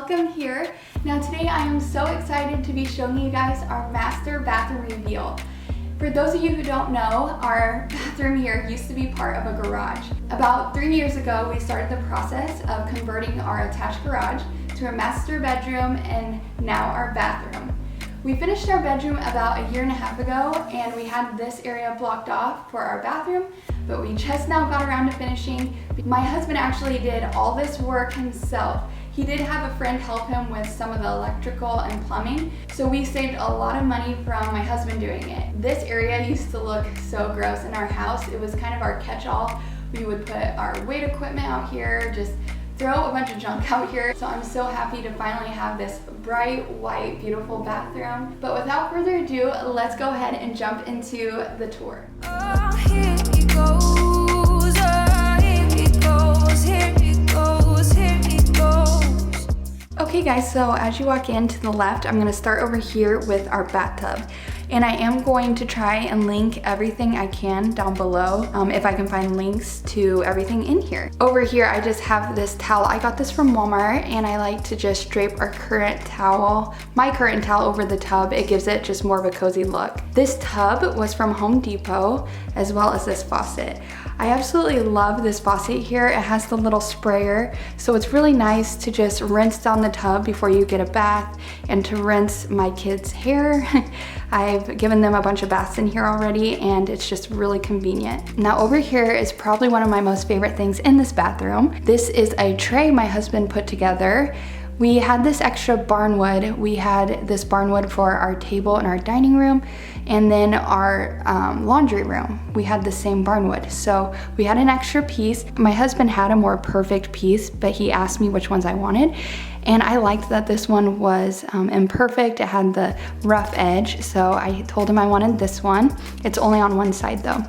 welcome here. Now today I am so excited to be showing you guys our master bathroom reveal. For those of you who don't know, our bathroom here used to be part of a garage. About 3 years ago, we started the process of converting our attached garage to a master bedroom and now our bathroom. We finished our bedroom about 1.5 years ago and we had this area blocked off for our bathroom, but we just now got around to finishing. My husband actually did all this work himself. He did have a friend help him with some of the electrical and plumbing, so we saved a lot of money from my husband doing it. This area used to look so gross in our house. It was kind of our catch-all. We would put our weight equipment out here, just throw a bunch of junk out here. So I'm so happy to finally have this bright, white, beautiful bathroom. But without further ado, let's go ahead and jump into the tour. Oh, here he goes, here he goes, here he goes, here he goes. Okay guys, so as you walk in to the left, I'm gonna start over here with our bathtub. And I am going to try and link everything I can down below, if I can find links to everything in here. Over here, I just have this towel. I got this from Walmart and I like to just drape our current towel, my current towel over the tub. It gives it just more of a cozy look. This tub was from Home Depot, as well as this faucet. I absolutely love this faucet here. It has the little sprayer, so it's really nice to just rinse down the tub before you get a bath and to rinse my kids' hair. I've given them a bunch of baths in here already and it's just really convenient. Now over here is probably one of my most favorite things in this bathroom. This is a tray my husband put together. We had this extra barnwood. We had this barnwood for our table in our dining room, and then our laundry room. We had the same barnwood. So we had an extra piece. My husband had a more perfect piece, but he asked me which ones I wanted. And I liked that this one was imperfect. It had the rough edge. So I told him I wanted this one. It's only on one side though.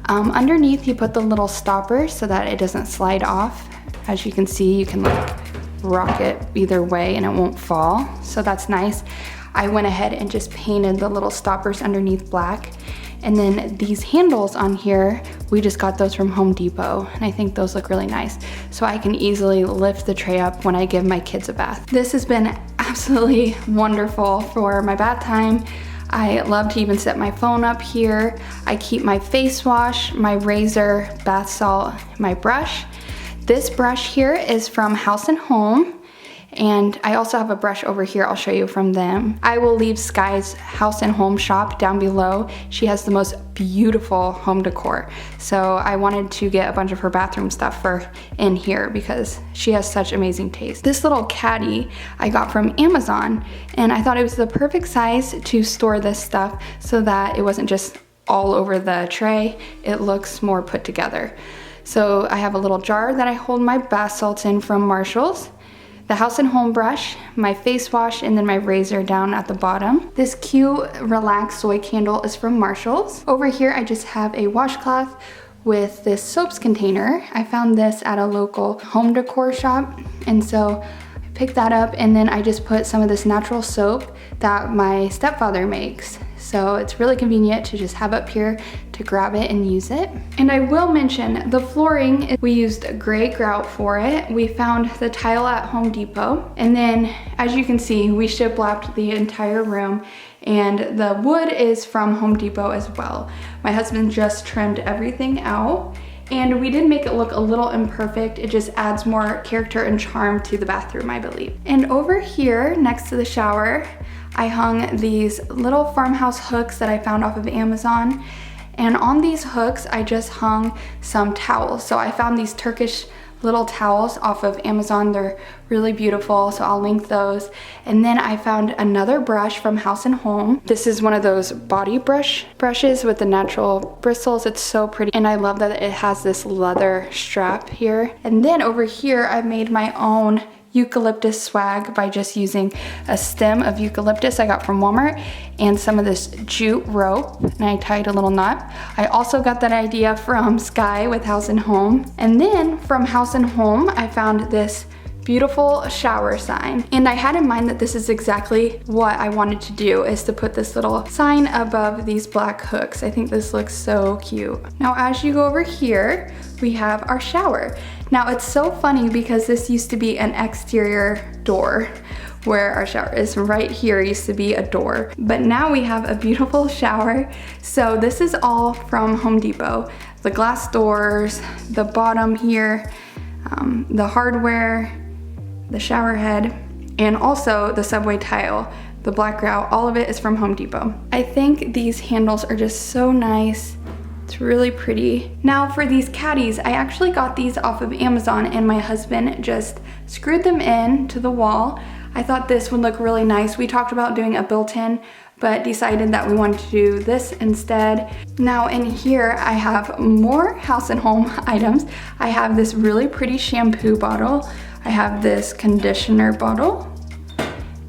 Underneath he put the little stopper so that it doesn't slide off. As you can see, you can like rock it either way and it won't fall, so that's nice. I went ahead and just painted the little stoppers underneath black, and then these handles on here, we just got those from Home Depot, and I think those look really nice, so I can easily lift the tray up when I give my kids a bath. This has been absolutely wonderful for my bath time. I love to even set my phone up here. I keep my face wash, my razor, bath salt, my brush. This brush here is from House & Home, and I also have a brush over here I'll show you from them. I will leave Sky's House & Home shop down below. She has the most beautiful home decor, so I wanted to get a bunch of her bathroom stuff for in here because she has such amazing taste. This little caddy I got from Amazon, and I thought it was the perfect size to store this stuff so that it wasn't just all over the tray. It looks more put together. So I have a little jar that I hold my bath salts in from Marshall's, the House & Home brush, my face wash, and then my razor down at the bottom. This cute Relax soy candle is from Marshall's. Over here I just have a washcloth with this soaps container. I found this at a local home decor shop, and so I picked that up, and then I just put some of this natural soap that my stepfather makes. So it's really convenient to just have up here to grab it and use it. And I will mention the flooring, we used gray grout for it. We found the tile at Home Depot. And then as you can see, we shiplapped the entire room, and the wood is from Home Depot as well. My husband just trimmed everything out, and we did make it look a little imperfect. It just adds more character and charm to the bathroom, I believe. And over here next to the shower, I hung these little farmhouse hooks that I found off of Amazon. And on these hooks, I just hung some towels. So I found these Turkish little towels off of Amazon. They're really beautiful, so I'll link those. And then I found another brush from House & Home. This is one of those body brushes with the natural bristles. It's so pretty, and I love that it has this leather strap here. And then over here, I made my own eucalyptus swag by just using a stem of eucalyptus I got from Walmart and some of this jute rope, and I tied a little knot. I also got that idea from Sky with House & Home. And then from House & Home, I found this beautiful shower sign. And I had in mind that this is exactly what I wanted to do, is to put this little sign above these black hooks. I think this looks so cute. Now as you go over here, we have our shower. Now it's so funny because this used to be an exterior door where our shower is. Right here used to be a door, but now we have a beautiful shower. So this is all from Home Depot. The glass doors, the bottom here, the hardware, the shower head, and also the subway tile, the black grout, all of it is from Home Depot. I think these handles are just so nice. It's really pretty. Now for these caddies, I actually got these off of Amazon and my husband just screwed them in to the wall. I thought this would look really nice. We talked about doing a built-in, but decided that we wanted to do this instead. Now in here, I have more House and Home items. I have this really pretty shampoo bottle. I have this conditioner bottle.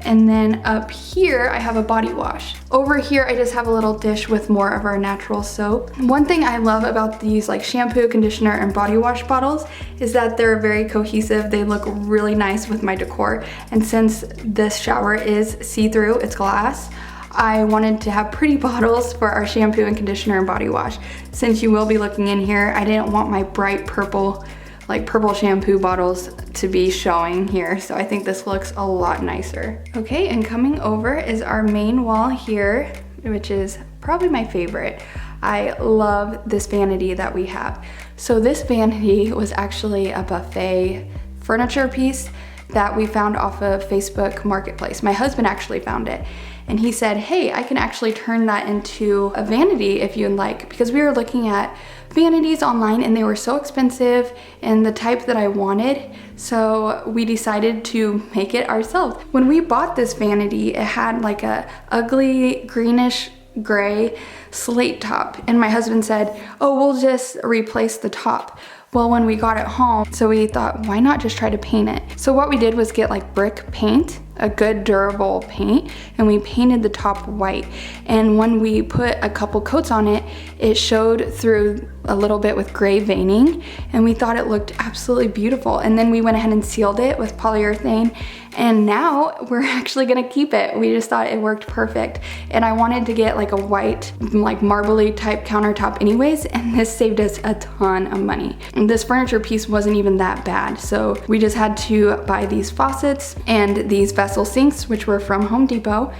And then up here, I have a body wash. Over here, I just have a little dish with more of our natural soap. One thing I love about these like shampoo, conditioner, and body wash bottles is that they're very cohesive. They look really nice with my decor. And since this shower is see-through, it's glass, I wanted to have pretty bottles for our shampoo and conditioner and body wash. Since you will be looking in here, I didn't want my bright purple, like purple shampoo bottles to be showing here, so I think this looks a lot nicer. Okay, and coming over is our main wall here, which is probably my favorite. I love this vanity that we have. So this vanity was actually a buffet furniture piece that we found off of Facebook Marketplace. My husband actually found it. And he said, hey, I can actually turn that into a vanity if you'd like, because we were looking at vanities online and they were so expensive and the type that I wanted. So we decided to make it ourselves. When we bought this vanity, it had like a ugly greenish gray slate top. And my husband said, oh, we'll just replace the top. Well, when we got it home, so we thought, why not just try to paint it? So what we did was get like brick paint, a good durable paint, and we painted the top white. And when we put a couple coats on it, it showed through a little bit with gray veining, and we thought it looked absolutely beautiful. And then we went ahead and sealed it with polyurethane, and now we're actually gonna keep it. We just thought it worked perfect. And I wanted to get like a white, like marbly type countertop anyways, and this saved us a ton of money. And this furniture piece wasn't even that bad, so we just had to buy these faucets and these vessel sinks, which were from Home Depot,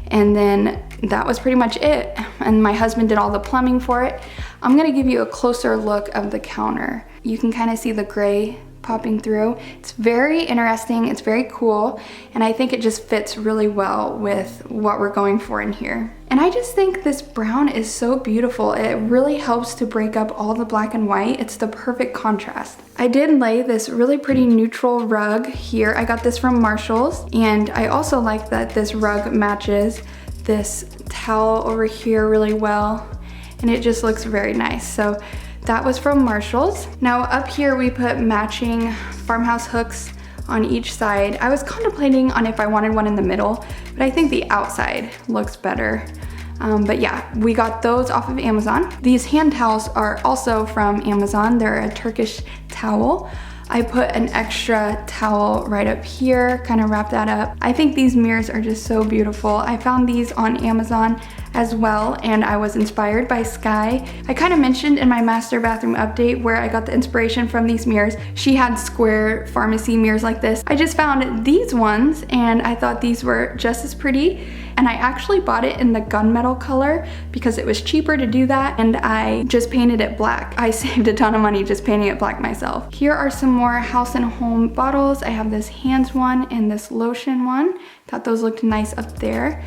and then that was pretty much it. And my husband did all the plumbing for it. I'm gonna give you a closer look of the counter. You can kind of see the gray popping through. It's very interesting, it's very cool, and I think it just fits really well with what we're going for in here. And I just think this brown is so beautiful. It really helps to break up all the black and white. It's the perfect contrast. I did lay this really pretty neutral rug here. I got this from Marshall's, and I also like that this rug matches this towel over here really well, and it just looks very nice. So that was from Marshall's. Now up here we put matching farmhouse hooks on each side. I was contemplating on if I wanted one in the middle, but I think the outside looks better. But yeah, we got those off of Amazon. These hand towels are also from Amazon. They're a Turkish towel. I put an extra towel right up here, kind of wrap that up. I think these mirrors are just so beautiful. I found these on Amazon as well, and I was inspired by Sky. I kind of mentioned in my master bathroom update where I got the inspiration from these mirrors. She had square pharmacy mirrors like this. I just found these ones and I thought these were just as pretty, and I actually bought it in the gunmetal color because it was cheaper to do that, and I just painted it black. I saved a ton of money just painting it black myself. Here are some more House and Home bottles. I have this hands one and this lotion one. Thought those looked nice up there.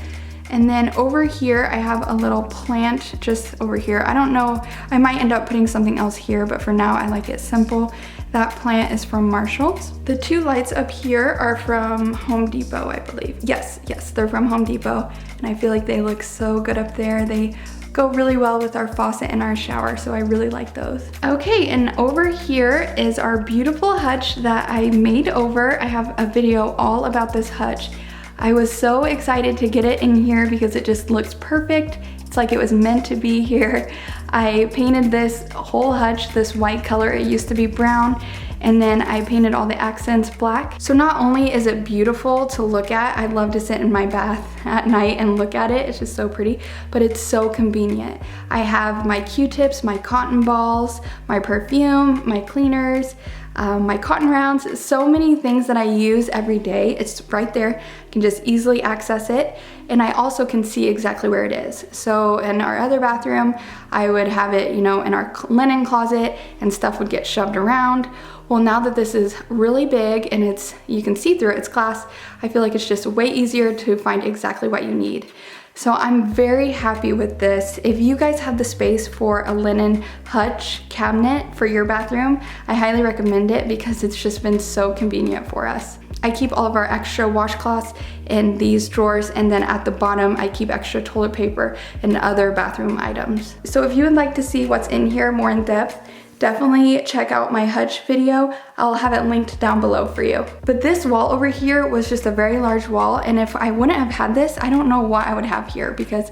And then over here, I have a little plant just over here. I don't know, I might end up putting something else here, but for now I like it simple. That plant is from Marshall's. The two lights up here are from Home Depot, I believe. Yes, they're from Home Depot. And I feel like they look so good up there. They go really well with our faucet and our shower, so I really like those. Okay, and over here is our beautiful hutch that I made over. I have a video all about this hutch. I was so excited to get it in here because it just looks perfect. It's like it was meant to be here. I painted this whole hutch this white color. It used to be brown, and then I painted all the accents black. So not only is it beautiful to look at, I love to sit in my bath at night and look at it, it's just so pretty, but it's so convenient. I have my Q-tips, my cotton balls, my perfume, my cleaners. my cotton rounds, so many things that I use every day. It's right there. I can just easily access it, and I also can see exactly where it is. So in our other bathroom, I would have it, you know, in our linen closet, and stuff would get shoved around. Well, now that this is really big and you can see through it, it's glass, I feel like it's just way easier to find exactly what you need. So I'm very happy with this. If you guys have the space for a linen hutch cabinet for your bathroom, I highly recommend it because it's just been so convenient for us. I keep all of our extra washcloths in these drawers, and then at the bottom I keep extra toilet paper and other bathroom items. So if you would like to see what's in here more in depth, definitely check out my hutch video. I'll have it linked down below for you. But this wall over here was just a very large wall, and if I wouldn't have had this, I don't know what I would have here because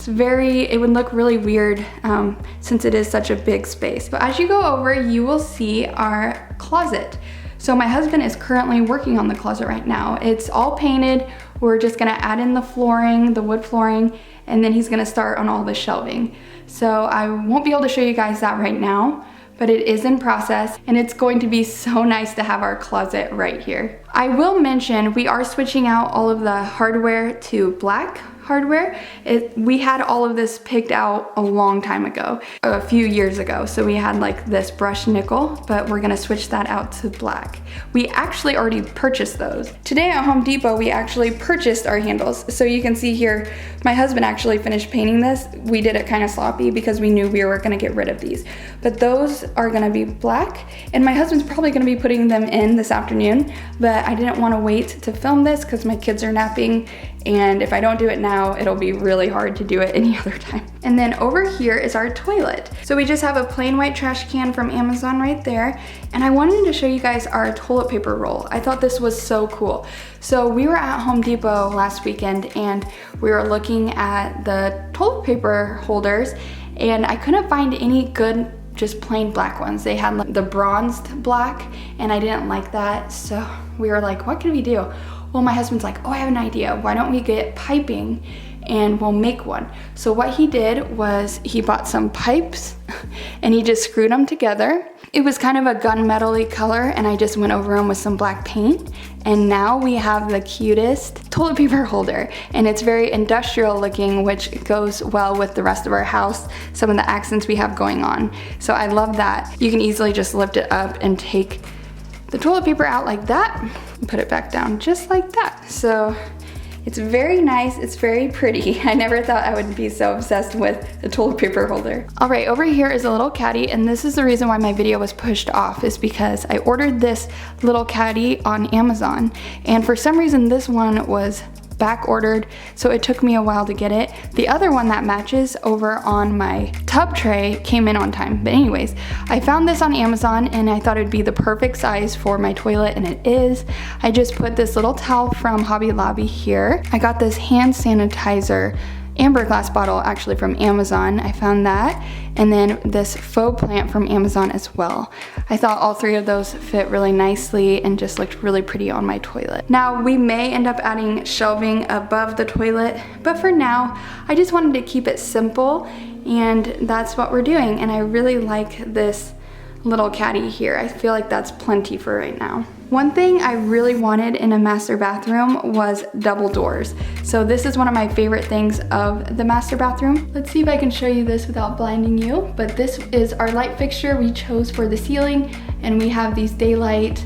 it would look really weird since it is such a big space. But as you go over, you will see our closet. So my husband is currently working on the closet right now. It's all painted. We're just gonna add in the flooring, the wood flooring, and then he's gonna start on all the shelving. So I won't be able to show you guys that right now, but it is in process, and it's going to be so nice to have our closet right here. I will mention we are switching out all of the hardware to black hardware. We had all of this picked out a long time ago, a few years ago. So we had like this brushed nickel, but we're gonna switch that out to black. We actually already purchased those. Today at Home Depot, we actually purchased our handles. So you can see here, my husband actually finished painting this. We did it kind of sloppy because we knew we were gonna get rid of these. But those are gonna be black, and my husband's probably gonna be putting them in this afternoon, but I didn't wanna wait to film this because my kids are napping, and if I don't do it now, it'll be really hard to do it any other time. And then over here is our toilet. So we just have a plain white trash can from Amazon right there, and I wanted to show you guys our toilet paper roll. I thought this was so cool. So we were at Home Depot last weekend, and we were looking at the toilet paper holders, and I couldn't find any good just plain black ones. They had like the bronzed black, and I didn't like that, so we were like, what can we do? Well, my husband's like, oh, I have an idea. Why don't we get piping and we'll make one? So what he did was he bought some pipes and he just screwed them together. It was kind of a gunmetal-y color, and I just went over them with some black paint. And now we have the cutest toilet paper holder, and it's very industrial looking, which goes well with the rest of our house, some of the accents we have going on. So I love that. You can easily just lift it up and take the toilet paper out like that and put it back down just like that. So it's very nice, it's very pretty. I never thought I would be so obsessed with the toilet paper holder. All right, over here is a little caddy, and this is the reason why my video was pushed off, is because I ordered this little caddy on Amazon, and for some reason this one was back ordered, so it took me a while to get it. The other one that matches over on my tub tray came in on time. But anyways, I found this on Amazon, and I thought it'd be the perfect size for my toilet, and it is. I just put this little towel from Hobby Lobby here. I got this hand sanitizer amber glass bottle actually from Amazon. I found that, and then this faux plant from Amazon as well. I thought all three of those fit really nicely and just looked really pretty on my toilet. Now we may end up adding shelving above the toilet, but for now I just wanted to keep it simple, and that's what we're doing. And I really like this little caddy here. I feel like that's plenty for right now. One thing I really wanted in a master bathroom was double doors. So this is one of my favorite things of the master bathroom. Let's see if I can show you this without blinding you, but this is our light fixture we chose for the ceiling, and we have these daylight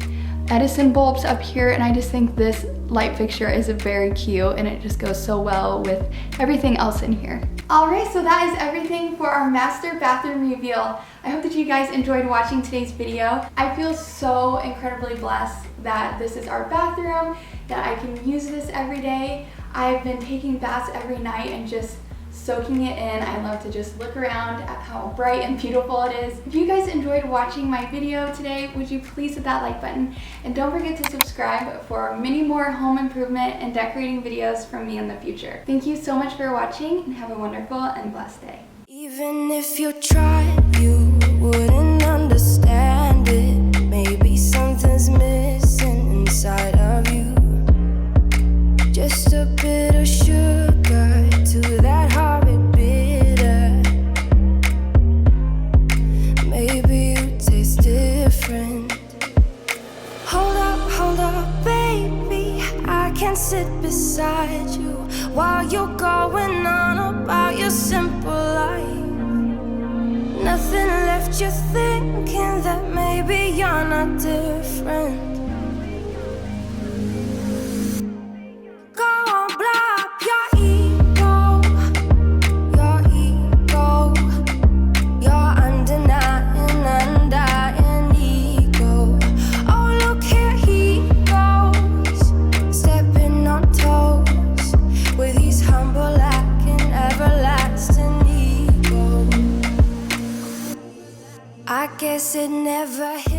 Edison bulbs up here, and I just think this light fixture is very cute, and it just goes so well with everything else in here. Alright, so that is everything for our master bathroom reveal. I hope that you guys enjoyed watching today's video. I feel so incredibly blessed that this is our bathroom, that I can use this every day. I've been taking baths every night and just soaking it in. I love to just look around at how bright and beautiful it is. If you guys enjoyed watching my video today, would you please hit that like button, and don't forget to subscribe for many more home improvement and decorating videos from me in the future. Thank you so much for watching, and have a wonderful and blessed day. Even if you tried, you wouldn't understand it. Maybe something's missing inside of you. Just a bit of sugar to that horrid bitter. Maybe you taste different. can sit beside you while you're going on about your simple life. Nothing left you thinking that maybe you're not different. Go on, blow up your ego, your undenying, undying ego. Oh, look here he goes, stepping on toes with his humble lacking everlasting ego. I guess it never hit